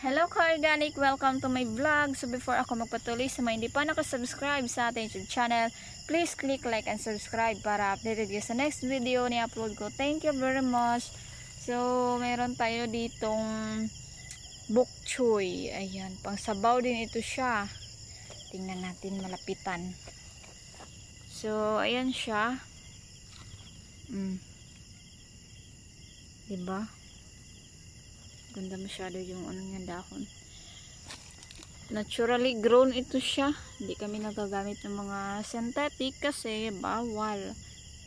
Hello ka-organic! Welcome to my vlog. So before ako magpatuloy sa mga hindi pa nakasubscribe sa ating YouTube channel, please click like and subscribe para updated kayo sa next video ni upload ko. Thank you very much. So meron tayo ditong bok choy. Ayan, pang sabaw din ito siya. Tingnan natin malapitan. So ayan siya. Diba? Ganda masyado yung ano niya, dahon. Naturally grown ito siya. Hindi kami nagagamit ng mga synthetic kasi bawal.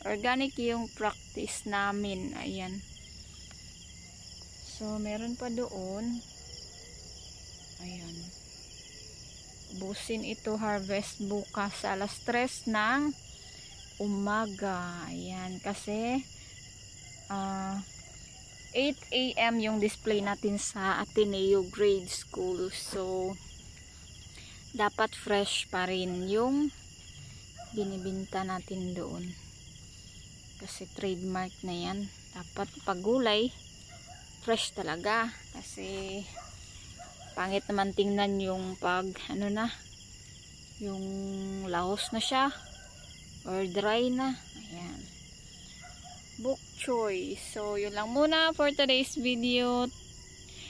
Organic yung practice namin. Ayan. So meron pa doon. Ayan. Ubusin ito, harvest bukas alas 3 ng umaga. Ayan. Kasi 8 AM yung display natin sa Ateneo Grade School. So, dapat fresh pa rin yung binibinta natin doon. Kasi trademark na yan. Dapat pag gulay, fresh talaga. Kasi, pangit naman tingnan yung pag, yung lahos na siya. Or dry na. Ayan. Bok choy. So, yun lang muna for today's video.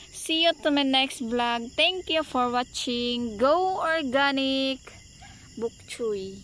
See you to my next vlog. Thank you for watching. Go organic! Bok choy.